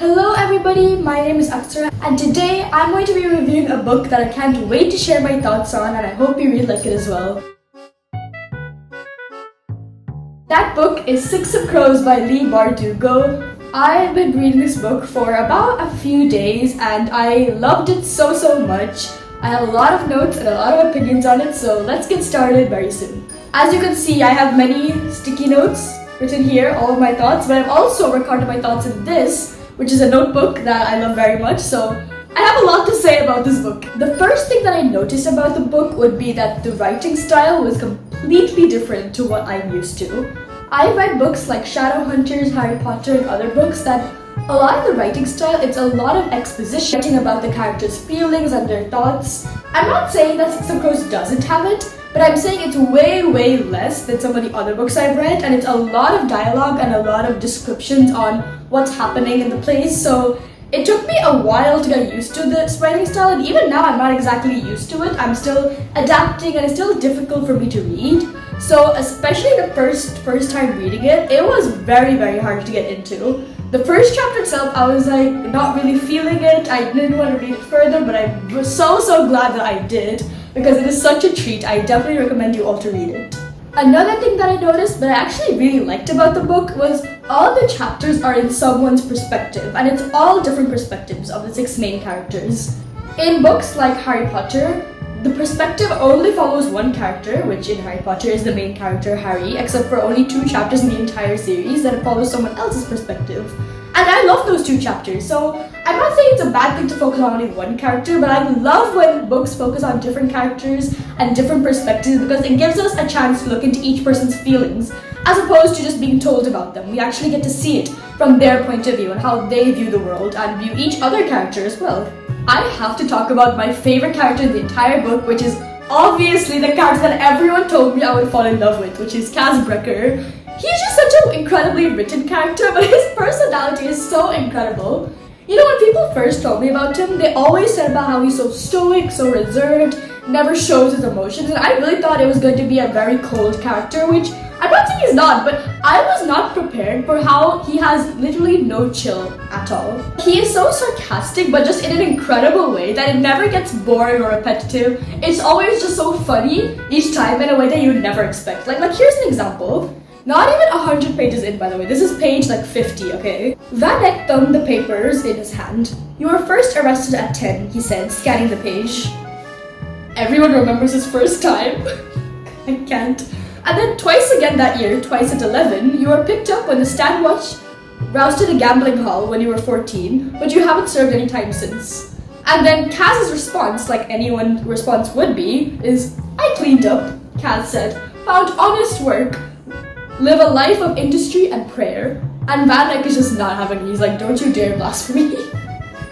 Hello everybody, my name is Aksara and today I'm going to be reviewing a book that I can't wait to share my thoughts on, and I hope you really like it as well. That book is Six of Crows by Leigh Bardugo. I've been reading this book for about a few days and I loved it so much. I have a lot of notes and a lot of opinions on it, so let's get started very soon. As you can see, I have many sticky notes written here, all of my thoughts, but I've also recorded my thoughts in this, which is a notebook that I love very much, so I have a lot to say about this book. The first thing that I noticed about the book would be that the writing style was completely different to what I'm used to. I've read books like Shadowhunters, Harry Potter, and other books that a lot of the writing style, it's a lot of exposition, writing about the characters' feelings and their thoughts. I'm not saying that Six of Crows doesn't have it, but I'm saying it's way less than some of the other books I've read, and it's a lot of dialogue and a lot of descriptions on what's happening in the place, so it took me a while to get used to this writing style, and even now I'm not exactly used to it. I'm still adapting and it's still difficult for me to read. So especially the first time reading it, it was very hard to get into. The first chapter itself, I was like not really feeling it. I didn't want to read it further, but I was so glad that I did because it is such a treat. I definitely recommend you all to read it. Another thing that I noticed that I actually really liked about the book was all the chapters are in someone's perspective, and it's all different perspectives of the six main characters. In books like Harry Potter, the perspective only follows one character, which in Harry Potter is the main character, Harry, except for only 2 chapters in the entire series that it follows someone else's perspective. And I love those 2 chapters, so I'm not saying it's a bad thing to focus on only one character, but I love when books focus on different characters and different perspectives because it gives us a chance to look into each person's feelings, as opposed to just being told about them. We actually get to see it from their point of view and how they view the world and view each other character as well. I have to talk about my favorite character in the entire book, which is obviously the character that everyone told me I would fall in love with, which is Kaz Brekker. He's just such an incredibly written character, but his personality is so incredible. You know, when people first told me about him, they always said about how he's so stoic, so reserved, never shows his emotions, and I really thought it was going to be a very cold character, which I'm not saying he's not, but I was not prepared for how he has literally no chill at all. He is so sarcastic, but just in an incredible way that it never gets boring or repetitive. It's always just so funny each time in a way that you would never expect. Like here's an example. Not even 100 pages in, by the way. This is page 50, okay? Van Eyck thumbed the papers in his hand. "You were first arrested at 10, he said, scanning the page." Everyone remembers his first time. I can't. "And then twice again that year, twice at 11, you were picked up when the Stanwatch roused to the gambling hall when you were 14, but you haven't served any time since." And then Kaz's response, like anyone's response would be, is, "I cleaned up," Kaz said, "found honest work, live a life of industry and prayer." And Van Eyck is just not having it. He's like, "Don't you dare blaspheme."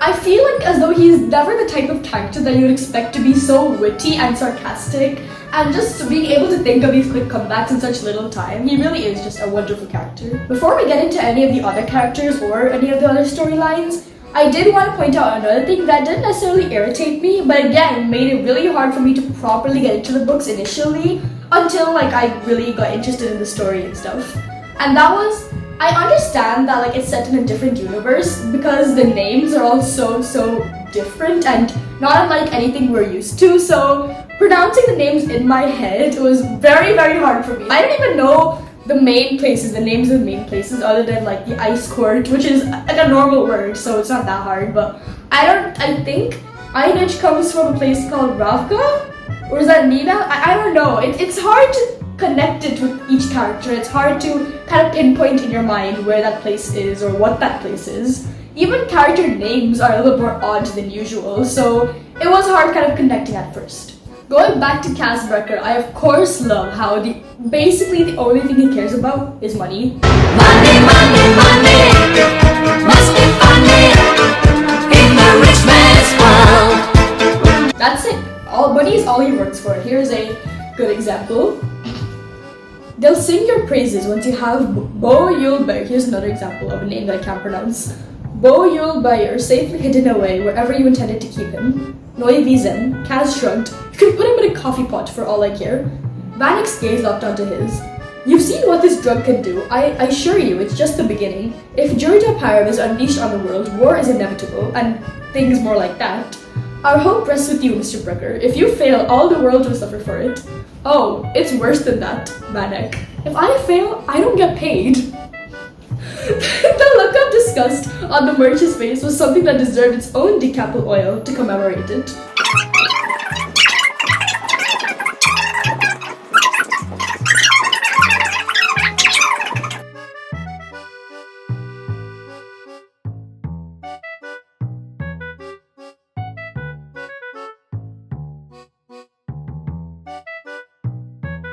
I feel like as though he's never the type of character that you would expect to be so witty and sarcastic and just being able to think of these quick comebacks in such little time. He really is just a wonderful character. Before we get into any of the other characters or any of the other storylines, I did want to point out another thing that didn't necessarily irritate me, but again made it really hard for me to properly get into the books initially until I really got interested in the story and stuff. And that was, I understand that it's set in a different universe because the names are all so different and not unlike anything we're used to, so pronouncing the names in my head was very hard for me. I don't even know the main places, the names of the main places other than the ice court, which is a normal word, so it's not that hard, but I think Einich comes from a place called Ravka? Or is that Nina? I don't know. It's hard to connect it with each character. It's hard to kind of pinpoint in your mind where that place is or what that place is. Even character names are a little more odd than usual, so it was hard kind of connecting at first. Going back to Kaz Brekker, I of course love how basically the only thing he cares about is money. Money, money, money, must be funny in the rich man's world. That's it. Money is all he works for. Here's a good example. "They'll sing your praises once you have Byeee." Here's another example of a name that I can't pronounce. "Byeee safely hidden away wherever you intended to keep him. Noi Vizen." Kaz shrugged. "You could put him in a coffee pot for all I care." Van Eyck's gaze locked onto his. You've seen what this drug can do. I assure you, it's just the beginning. If Pyram is unleashed on the world, war is inevitable, and things more like that. Our hope rests with you, Mr. Brooker. If you fail, all the world will suffer for it. Oh, it's worse than that, Manek. If I fail, I don't get paid. The look of disgust on the merchant's face was something that deserved its own decapple oil to commemorate it.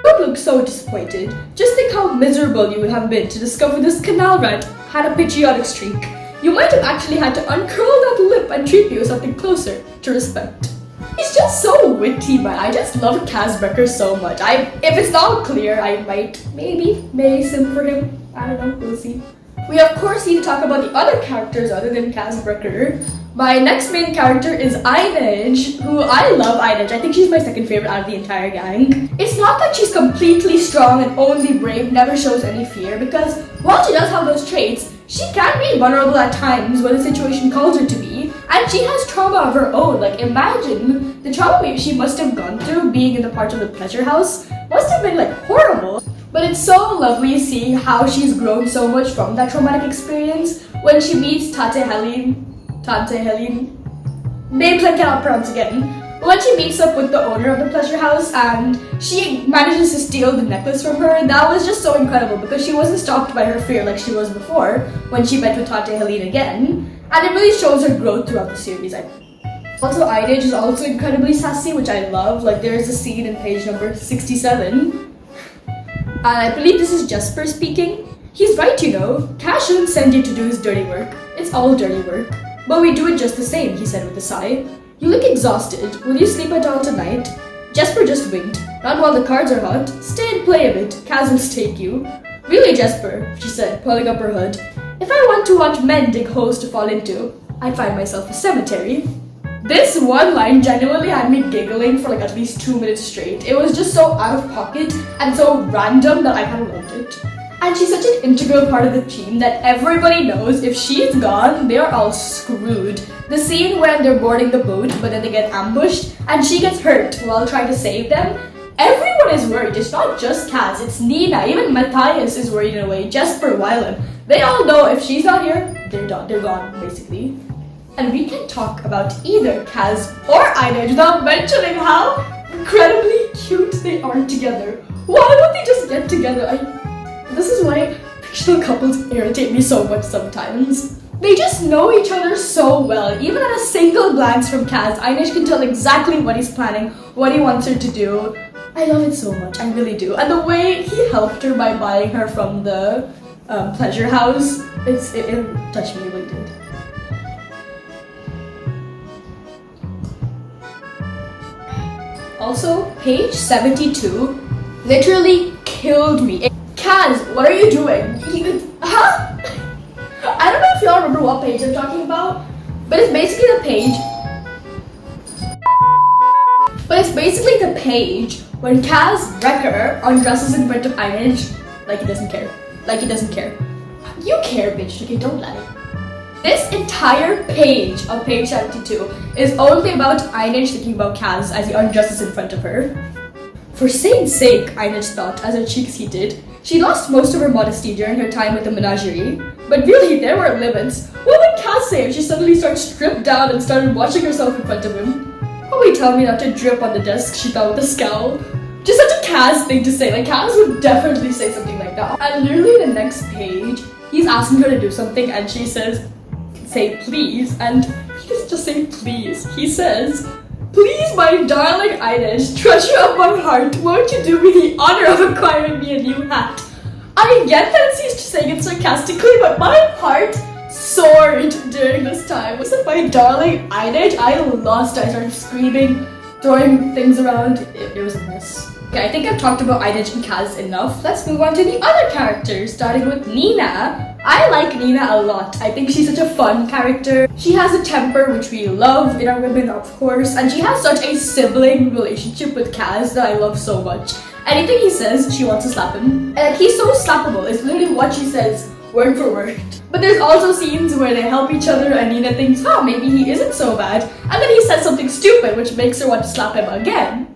You look so disappointed. Just think how miserable you would have been to discover this canal rat had a patriotic streak. You might have actually had to uncurl that lip and treat me with something closer to respect. He's just so witty, man. I just love Kaz Brekker so much. If it's not clear, I may sim for him. I don't know, we'll see. We of course need to talk about the other characters other than Kaz Brekker. My next main character is Einej, who I love Einej. I think she's my second favorite out of the entire gang. It's not that she's completely strong and only brave, never shows any fear, because while she does have those traits, she can be vulnerable at times when the situation calls her to be, and she has trauma of her own. Like, imagine the trauma she must have gone through being in the part of the pleasure house. Must have been like horrible. But it's so lovely to see how she's grown so much from that traumatic experience when she meets Tante Helene, names I cannot pronounce again. When she meets up with the owner of the pleasure house and she manages to steal the necklace from her, that was just so incredible because she wasn't stopped by her fear like she was before when she met with Tante Helene again. And it really shows her growth throughout the series. Also, Einej is also incredibly sassy, which I love. Like, there's a scene in page number 67. And I believe this is Jesper speaking. He's right, you know. Cash shouldn't send you to do his dirty work. It's all dirty work. But we do it just the same, he said with a sigh. You look exhausted. Will you sleep at all tonight? Jesper just winked. Not while the cards are hot. Stay and play a bit. Kaz will take you. Really, Jesper, she said, pulling up her hood. If I want to watch men dig holes to fall into, I'd find myself a cemetery. This one line genuinely had me giggling for like at least 2 minutes straight. It was just so out of pocket and so random that I kind of loved it. And she's such an integral part of the team that everybody knows if she's gone, they're all screwed. The scene when they're boarding the boat but then they get ambushed and she gets hurt while trying to save them, everyone is worried. It's not just Kaz, it's Nina, even Matthias is worried in a way, Jesper, Wylan. They all know if she's not here, they're done, they're gone basically. And we can talk about either Kaz or Einej without mentioning how incredibly cute they are together. Why don't they just get together? This is why fictional couples irritate me so much sometimes. They just know each other so well. Even at a single glance from Kaz, Einej can tell exactly what he's planning, what he wants her to do. I love it so much, I really do. And the way he helped her by buying her from the pleasure house, it touched me, it really did. Also, page 72 literally killed me. Kaz, what are you doing? Huh? I don't know if y'all remember what page I'm talking about, but it's basically the page when Kaz Brekker undresses in front of Einej like he doesn't care. Like he doesn't care. You care, bitch. Okay, don't lie. This entire page of page 72 is only about Einej thinking about Kaz as he undresses in front of her. For Saint's sake, Einej thought as her cheeks heated. She lost most of her modesty during her time with the menagerie, but really there were limits. What would Kaz say if she suddenly started stripped down and started watching herself in front of him? Probably tell me not to drip on the desk, she thought with a scowl. Just such a Kaz thing to say, like Kaz would definitely say something like that. And literally the next page, he's asking her to do something and she says, say please, and he doesn't just say please, he says, please, my darling Einej, treasure of my heart, won't you do me the honor of acquiring me a new hat? I get that he's just saying it sarcastically, but my heart soared during this time. Wasn't my darling Einej? I lost it. I started screaming, throwing things around. It was a mess. Okay, I think I've talked about Einej and Kaz enough. Let's move on to the other characters, starting with Nina. I like Nina a lot. I think she's such a fun character. She has a temper, which we love in our women, of course, and she has such a sibling relationship with Kaz that I love so much. Anything he says, she wants to slap him. And he's so slappable. It's literally what she says, word for word. But there's also scenes where they help each other and Nina thinks, oh, maybe he isn't so bad. And then he says something stupid, which makes her want to slap him again.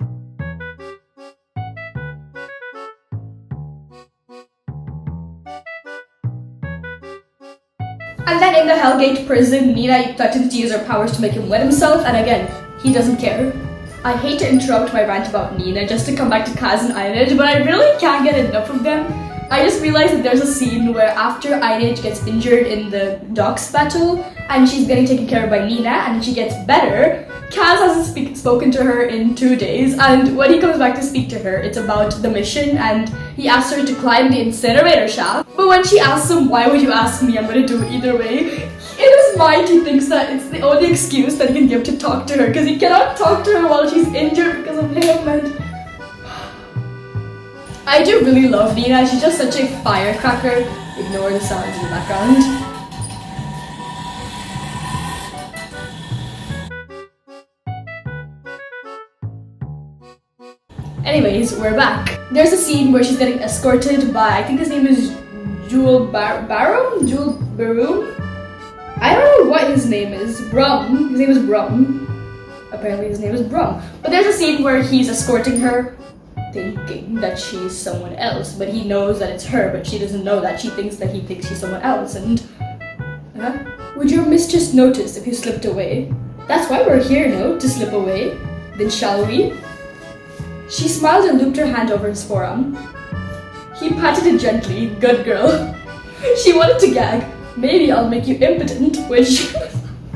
And then in the Hellgate prison, Nina threatens to use her powers to make him wet himself, and again, he doesn't care. I hate to interrupt my rant about Nina just to come back to Kaz and Einaj, but I really can't get enough of them. I just realized that there's a scene where after Einaj gets injured in the docks battle, and she's getting taken care of by Nina, and she gets better, Kaz hasn't spoken to her in 2 days, and when he comes back to speak to her, it's about the mission, and he asks her to climb the incinerator shaft. But when she asks him, why would you ask me, I'm gonna do it either way, in his mind he thinks that it's the only excuse that he can give to talk to her, because he cannot talk to her while she's injured because of him, and I do really love Nina. She's just such a firecracker. Ignore the sounds in the background. Anyways, we're back. There's a scene where she's getting escorted by, I think his name is Jewel Barum? Jewel Barum? I don't know what his name is. Brum. His name is Brum. Apparently his name is Brum. But there's a scene where he's escorting her, thinking that she's someone else, but he knows that it's her, but she doesn't know that. She thinks that he thinks she's someone else, and would your mistress notice if you slipped away? That's why we're here, no? To slip away. Then shall we? She smiled and looped her hand over his forearm. He patted it gently. Good girl. She wanted to gag. Maybe I'll make you impotent, which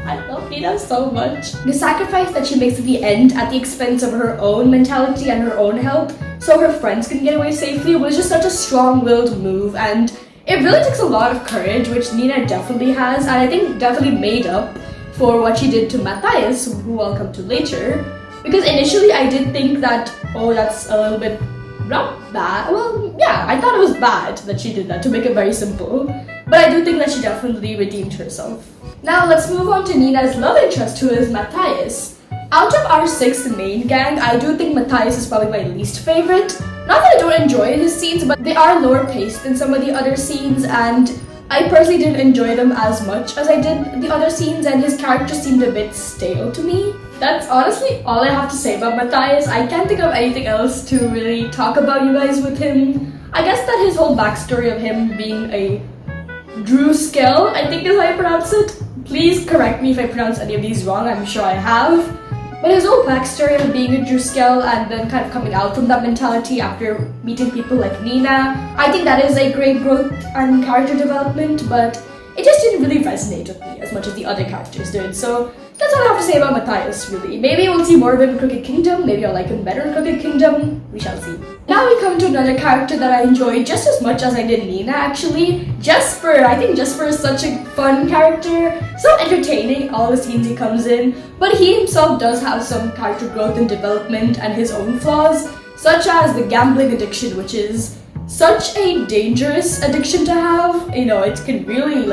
I love Nina so much. The sacrifice that she makes at the end at the expense of her own mentality and her own health so her friends can get away safely was just such a strong-willed move, and it really takes a lot of courage, which Nina definitely has, and I think definitely made up for what she did to Matthias, who I'll come to later. Because initially I did think that, oh, that's a little bit not bad. Well, yeah, I thought it was bad that she did that, to make it very simple. But I do think that she definitely redeemed herself. Now let's move on to Nina's love interest, who is Matthias. Out of our 6 main gang, I do think Matthias is probably my least favorite. Not that I don't enjoy his scenes, but they are lower paced than some of the other scenes, and I personally didn't enjoy them as much as I did the other scenes, and his character seemed a bit stale to me. That's honestly all I have to say about Matthias. I can't think of anything else to really talk about you guys with him. I guess that his whole backstory of him being a Druskell, I think is how you pronounce it. Please correct me if I pronounce any of these wrong, I'm sure I have. But his whole backstory of being a Druskell and then kind of coming out from that mentality after meeting people like Nina, I think that is a great growth and character development, but it just didn't really resonate with me as much as the other characters did. So that's all I have to say about Matthias, really. Maybe we'll see more of him in Crooked Kingdom, maybe I'll like him better in Crooked Kingdom, we shall see. Now we come to another character that I enjoyed just as much as I did Nina, actually. Jesper. I think Jesper is such a fun character, so entertaining, all the scenes he comes in, but he himself does have some character growth and development and his own flaws, such as the gambling addiction, which is such a dangerous addiction to have. You know, it can really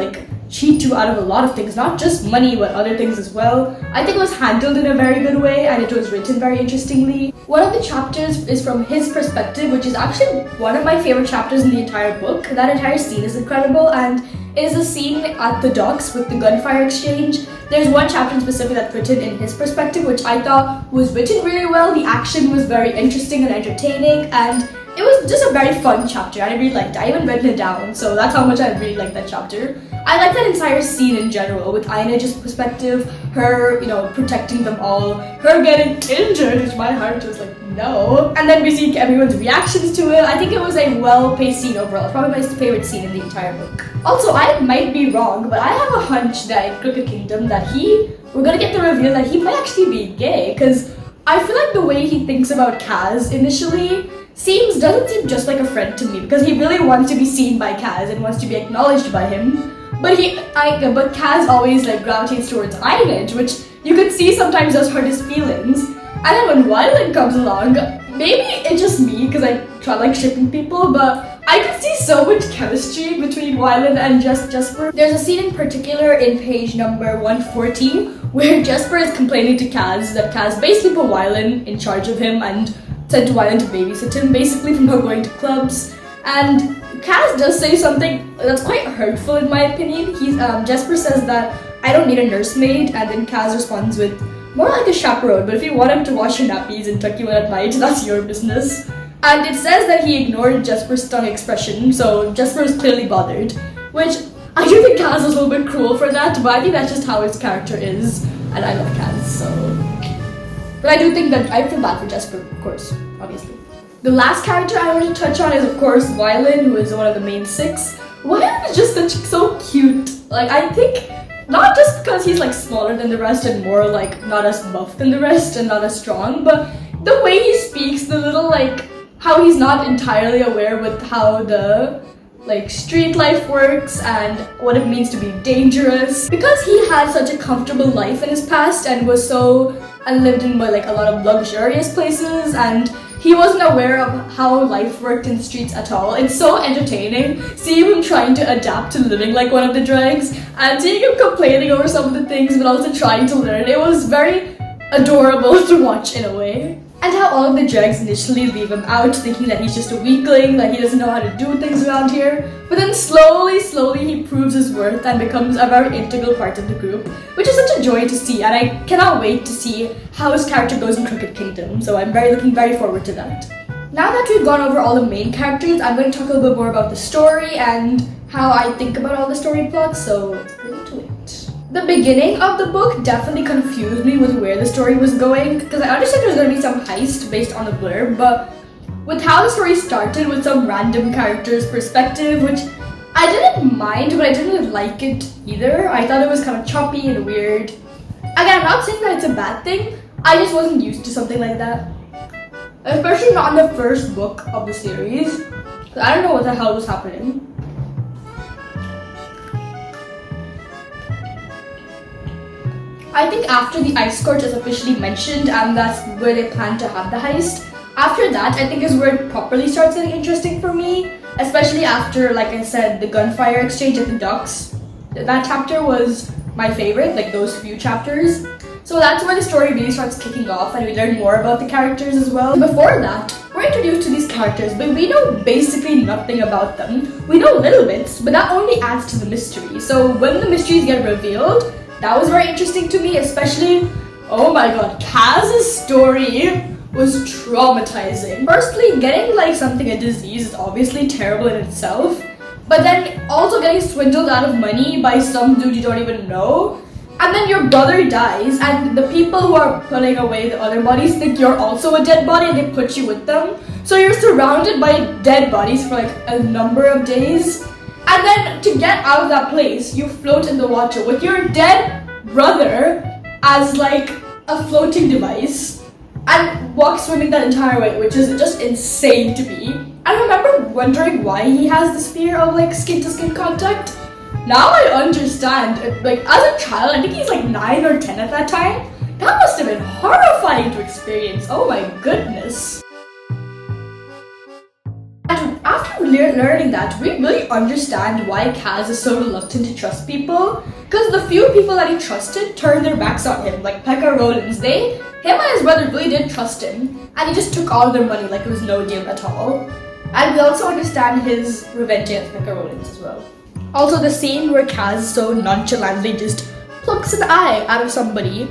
cheat you out of a lot of things, not just money but other things as well. I think it was handled in a very good way and it was written very interestingly. One of the chapters is from his perspective, which is actually one of my favorite chapters in the entire book. That entire scene is incredible, and it is a scene at the docks with the gunfire exchange. There's one chapter in specific that's written in his perspective, which I thought was written really well. The action was very interesting and entertaining, and it was just a very fun chapter. I really liked it. I even written it down, so that's how much I really liked that chapter. I like that entire scene in general, with Einaj's perspective, her, protecting them all, her getting injured, which my heart was like, no. And then we see everyone's reactions to it. I think it was a well-paced scene overall. It's probably my favorite scene in the entire book. Also, I might be wrong, but I have a hunch that in Crooked Kingdom that we're gonna get the reveal that he might actually be gay, because I feel like the way he thinks about Kaz initially doesn't seem just like a friend to me, because he really wants to be seen by Kaz and wants to be acknowledged by him. But Kaz always gravitates towards Einaj, which you could see sometimes does hurt his feelings. And then when Wylan comes along, maybe it's just me because I try shipping people, but I could see so much chemistry between Wylan and Jesper. There's a scene in particular in page number 114 where Jesper is complaining to Kaz that Kaz basically put Wylan in charge of him and sent to Wyland to babysit him, basically from her going to clubs. And Kaz does say something that's quite hurtful in my opinion. Jesper says that I don't need a nursemaid, and then Kaz responds with more like a chaperone, but if you want him to wash your nappies and tuck you in at night, that's your business. And it says that he ignored Jesper's tongue expression, so Jesper is clearly bothered, which I do think Kaz is a little bit cruel for that, but I think that's just how his character is, and I love Kaz, so. But I do think that I feel bad for Jesper, of course, obviously. The last character I want to touch on is, of course, Wyland, who is one of the main 6. Wyland is just so cute. Like, I think, not just because he's like smaller than the rest and more like not as buff than the rest and not as strong, but the way he speaks, the little like, how he's not entirely aware with how the like street life works and what it means to be dangerous. Because he had such a comfortable life in his past and was so and lived in like a lot of luxurious places, and he wasn't aware of how life worked in the streets at all. It's so entertaining seeing him trying to adapt to living like one of the dregs and seeing him complaining over some of the things but also trying to learn. It was very adorable to watch in a way. And how all of the dregs initially leave him out, thinking that he's just a weakling, that he doesn't know how to do things around here. But then slowly he proves his worth and becomes a very integral part of the group, which is such a joy to see, and I cannot wait to see how his character goes in Crooked Kingdom, so I'm looking very forward to that. Now that we've gone over all the main characters, I'm going to talk a little bit more about the story and how I think about all the story plots, so let's get into it. The beginning of the book definitely confused me with where the story was going, because I understood there was going to be some heist based on the blurb, but with how the story started with some random character's perspective, which I didn't mind, but I didn't like it either. I thought it was kind of choppy and weird. Again, I'm not saying that it's a bad thing, I just wasn't used to something like that. Especially not in the first book of the series. I don't know what the hell was happening. I think after the ice court is officially mentioned and that's where they plan to have the heist, after that I think is where it properly starts getting interesting for me, especially after, like I said, the gunfire exchange at the docks. That chapter was my favorite, like those few chapters. So that's where the story really starts kicking off and we learn more about the characters as well. Before that, we're introduced to these characters, but we know basically nothing about them. We know little bits, but that only adds to the mystery. So when the mysteries get revealed, that was very interesting to me, especially, oh my god, Kaz's story was traumatizing. Firstly, getting like a disease is obviously terrible in itself, but then also getting swindled out of money by some dude you don't even know, and then your brother dies, and the people who are putting away the other bodies think you're also a dead body and they put you with them. So you're surrounded by dead bodies for like a number of days. And then to get out of that place, you float in the water with your dead brother as like a floating device and walk swimming that entire way, which is just insane to me. I remember wondering why he has this fear of like skin-to-skin contact. Now I understand. Like as a child, I think he's like 9 or 10 at that time. That must have been horrifying to experience. Oh my goodness. And after learning that, we really understand why Kaz is so reluctant to trust people. Because the few people that he trusted turned their backs on him, like Pekka Rollins. Him and his brother really did trust him. And he just took all their money like it was no deal at all. And we also understand his revenge against Pekka Rollins as well. Also the scene where Kaz so nonchalantly just plucks an eye out of somebody,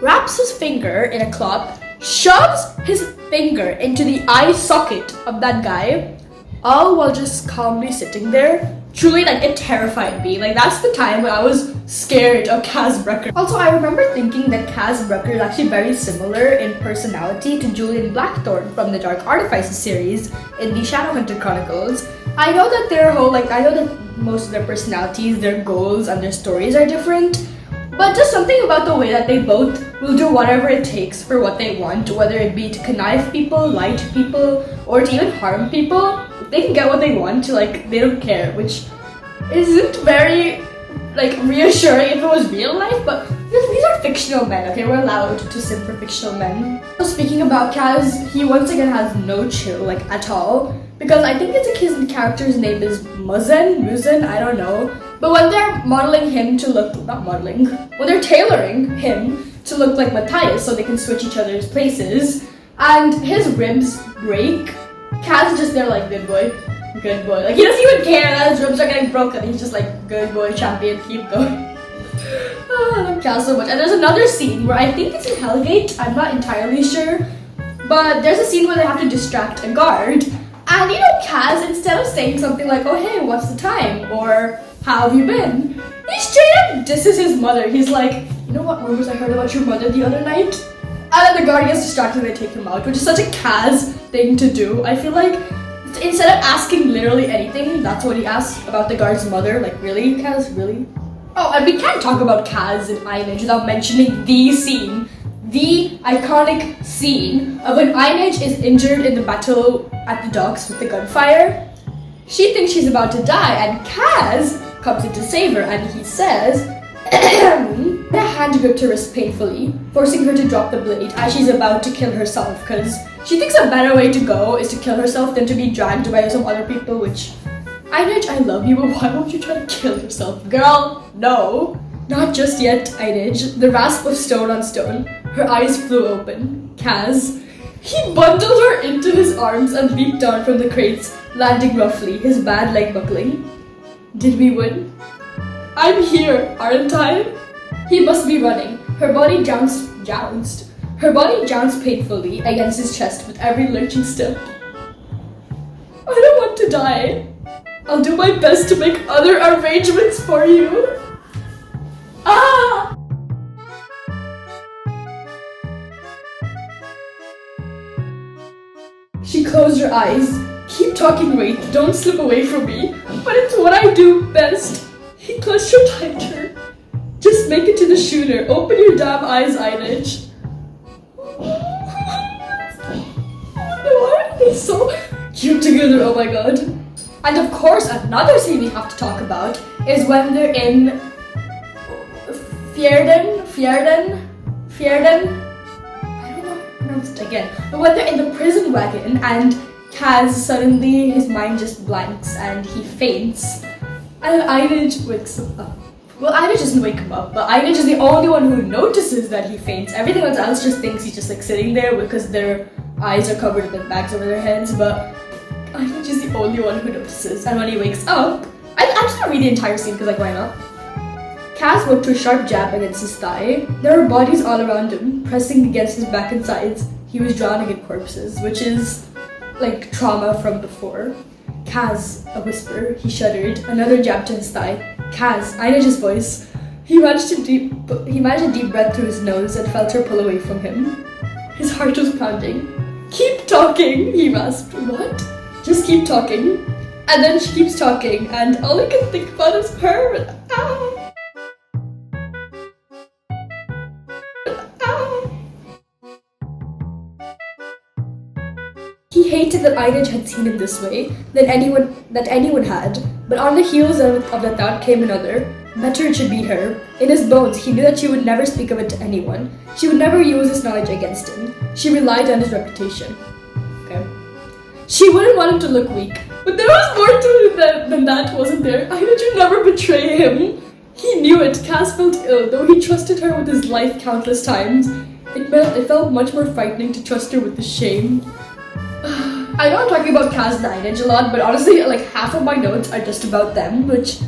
wraps his finger in a cloth, shoves his finger into the eye socket of that guy, all while just calmly sitting there. Truly, like, it terrified me. Like, that's the time when I was scared of Kaz Brecker. Also, I remember thinking that Kaz Brecker is actually very similar in personality to Julian Blackthorne from the Dark Artifices series in the Shadowhunter Chronicles. I know that most of their personalities, their goals, and their stories are different, but just something about the way that they both will do whatever it takes for what they want, whether it be to connive people, lie to people, or to even harm people. They can get what they want, like, they don't care, which isn't very, like, reassuring if it was real life, but these are fictional men, okay? We're allowed to sim for fictional men. So speaking about Kaz, he once again has no chill, like, at all, because I think his character's name is Muzen, I don't know. But when they're modeling him to look, when they're tailoring him to look like Matthias so they can switch each other's places, and his ribs break, Kaz is just there like, good boy. Like, he doesn't even care that his ribs are getting broken. He's just like, good boy, champion, keep going. I love Kaz so much. And there's another scene where I think it's in Hellgate, I'm not entirely sure, but there's a scene where they have to distract a guard. And you know, Kaz, instead of saying something like, oh hey, what's the time? Or how have you been? He straight up disses his mother. He's like, you know what rumors I heard about your mother the other night? And then the guard gets distracted and they take him out, which is such a Kaz thing to do. I feel like instead of asking literally anything, that's what he asks about the guard's mother. Like, really, Kaz? Really? Oh, and we can't talk about Kaz and Einej without mentioning the scene. The iconic scene of when Einej is injured in the battle at the docks with the gunfire. She thinks she's about to die and Kaz comes in to save her and he says, the hand gripped her wrist painfully, forcing her to drop the blade as she's about to kill herself because she thinks a better way to go is to kill herself than to be dragged by some other people, which, Einej, I love you, but why won't you try to kill yourself? Girl, no. Not just yet, Einej. The rasp of stone on stone. Her eyes flew open. Kaz. He bundled her into his arms and leaped down from the crates, landing roughly, his bad leg buckling. Did we win? I'm here, aren't I? He must be running. Her body jounced. Her body jounced painfully against his chest with every lurching step. I don't want to die. I'll do my best to make other arrangements for you. Ah! She closed her eyes. Keep talking, wait, don't slip away from me. But it's what I do best. He clutched her tighter. Just make it to the shooter. Open your damn eyes, Einej. Why are they so cute together? Oh my god. And of course, another scene we have to talk about is when they're in Fjerden. I don't know how to pronounce it again. But when they're in the prison wagon and Kaz suddenly, his mind just blanks and he faints. And Einej wakes him up. Well, Einej doesn't wake him up, but Einej is the only one who notices that he faints. Everyone else just thinks he's just like sitting there because their eyes are covered with bags over their heads, but Einej is the only one who notices. And when he wakes up, I'm just gonna read the entire scene because like, why not? Kaz worked a sharp jab against his thigh. There were bodies all around him, pressing against his back and sides. He was drowning in corpses, which is like trauma from before. Kaz, a whisper. He shuddered. Another jab to his thigh. Kaz, Einej's voice. He managed a deep breath through his nose and felt her pull away from him. His heart was pounding. Keep talking, he rasped. What? Just keep talking. And then she keeps talking, and all I can think about is her. Ow. He hated that Einej had seen him this way, that anyone had, but on the heels of that thought came another. Better it should be her. In his bones, he knew that she would never speak of it to anyone. She would never use this knowledge against him. She relied on his reputation. Okay. She wouldn't want him to look weak, but there was more to it than that, wasn't there? Einej would never betray him. He knew it. Kaz felt ill, though he trusted her with his life countless times. It felt much more frightening to trust her with the shame. I know I'm talking about Kaz and Einej a lot, but honestly, like half of my notes are just about them, which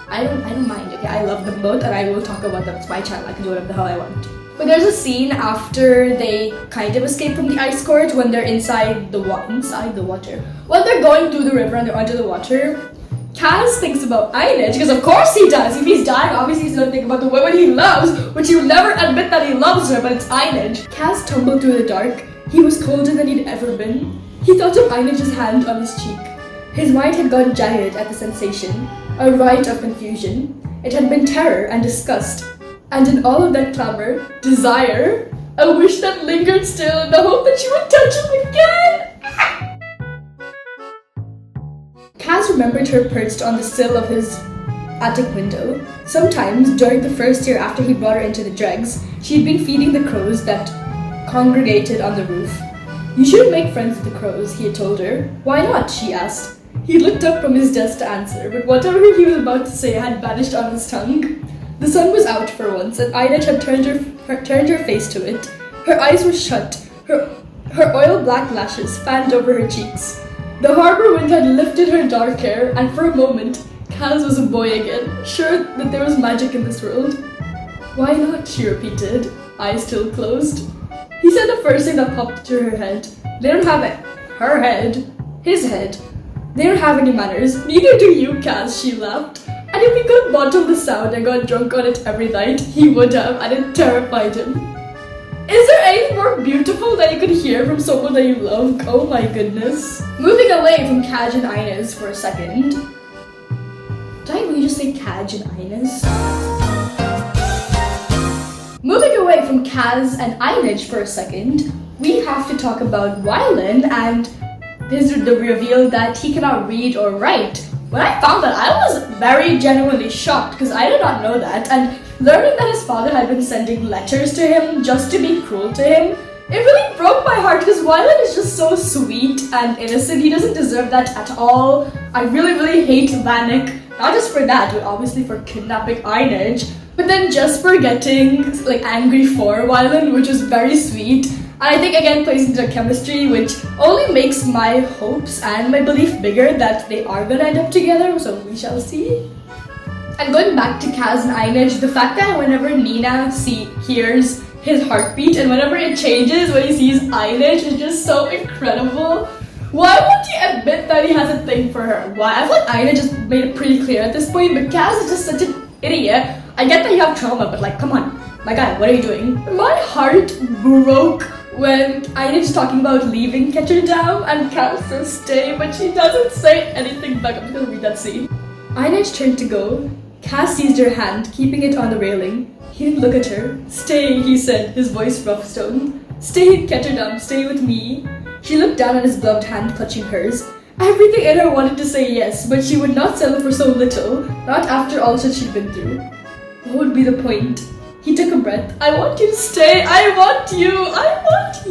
I don't mind. Okay, I love them both, and I will talk about them. It's my channel. I can do whatever the hell I want. But there's a scene after they kind of escape from the ice court when they're inside the water. When they're going through the river and they're under the water, Kaz thinks about Einej, because of course he does. If he's dying, obviously he's gonna think about the woman he loves, which he would never admit that he loves her, but it's Einej. Kaz tumbled through the dark. He was colder than he'd ever been. He thought of Einej's hand on his cheek. His mind had gone jagged at the sensation, a riot of confusion. It had been terror and disgust, and in all of that clamor, desire, a wish that lingered still in the hope that she would touch him again. Kaz remembered her perched on the sill of his attic window. Sometimes, during the first year after he brought her into the dregs, she'd been feeding the crows that congregated on the roof. You shouldn't make friends with the crows, he had told her. Why not? She asked. He looked up from his desk to answer, but whatever he was about to say had vanished on his tongue. The sun was out for once, and Einej had turned her face to it. Her eyes were shut. Her Her oil black lashes fanned over her cheeks. The harbor wind had lifted her dark hair, and for a moment, Kaz was a boy again, sure that there was magic in this world. Why not, she repeated, eyes still closed. He said the first thing that popped into her head. They don't have it. Her head. His head. They don't have any manners. Neither do you, Kaz, she laughed. And if he could have bottled the sound and got drunk on it every night, he would have, and it terrified him. Is there anything more beautiful that you could hear from someone that you love? Oh my goodness. Moving away from Kaj and Inez for a second. Did I really just say Kaj and Inez? Moving away from Kaz and Inez for a second, we have to talk about Wylan and the reveal that he cannot read or write. When I found that, I was very genuinely shocked because I did not know that, and learning that his father had been sending letters to him just to be cruel to him, it really broke my heart because Wylan is just so sweet and innocent. He doesn't deserve that at all. I really hate Vanek, not just for that, but obviously for kidnapping Inej, but then just for getting angry for Wylan, which was very sweet. And I think again plays into the chemistry, which only makes my hopes and my belief bigger that they are gonna end up together, so we shall see. And going back to Kaz and Inej, the fact that whenever Nina hears his heartbeat and whenever it changes when he sees Inej is just so incredible. Why won't he admit that he has a thing for her? Why? I feel like Inej just made it pretty clear at this point, but Kaz is just such an idiot. I get that you have trauma, but come on. My guy, what are you doing? My heart broke when Inej is talking about leaving Ketterdam and Kaz says stay, but she doesn't say anything back. I'm just gonna read that scene. Inej turned to go. Kaz seized her hand, keeping it on the railing. He didn't look at her. Stay, he said, his voice rough stoned. Stay in Ketterdam, stay with me. She looked down at his gloved hand clutching hers. Everything in her wanted to say yes, but she would not settle for so little, not after all that she'd been through. What would be the point? He took a breath. I want you to stay. I want you. I want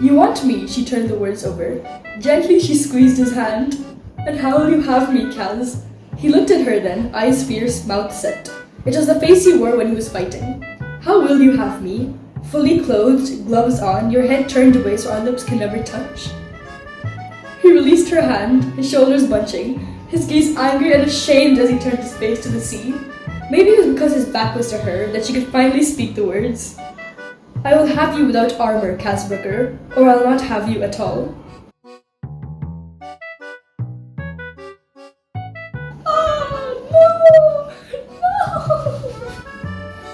you. You want me, she turned the words over. Gently, she squeezed his hand. And how will you have me, Kaz? He looked at her then, eyes fierce, mouth set. It was the face he wore when he was fighting. How will you have me? Fully clothed, gloves on, your head turned away so our lips can never touch. He released her hand, his shoulders bunching, his gaze angry and ashamed as he turned his face to the sea. Maybe it was because his back was to her that she could finally speak the words. I will have you without armor, Kazbrooker, or I'll not have you at all.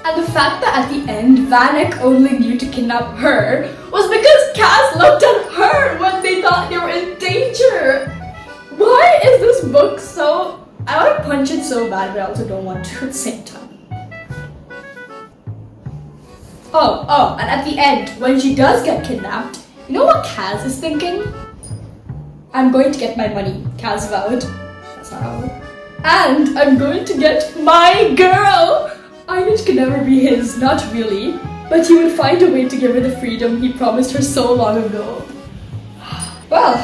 And the fact that at the end, Vanek only knew to kidnap her was because Kaz looked at her when they thought they were in danger. Why is this book so... I want to punch it so bad, but I also don't want to at the same time. Oh, and at the end, when she does get kidnapped, you know what Kaz is thinking? I'm going to get my money, Kaz vowed. That's not how it works. And I'm going to get my girl! Inej could never be his, not really, but he would find a way to give her the freedom he promised her so long ago. Well,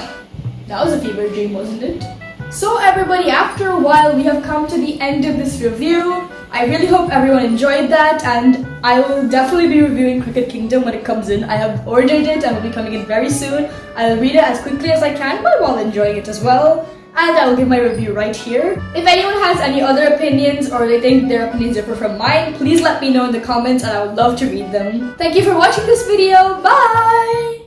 that was a fever dream, wasn't it? So everybody, after a while we have come to the end of this review. I really hope everyone enjoyed that, and I will definitely be reviewing Cricket Kingdom when it comes in. I have ordered it and will be coming in very soon. I'll read it as quickly as I can, but while enjoying it as well. And I will give my review right here. If anyone has any other opinions or they think their opinions differ from mine, please let me know in the comments and I would love to read them. Thank you for watching this video. Bye!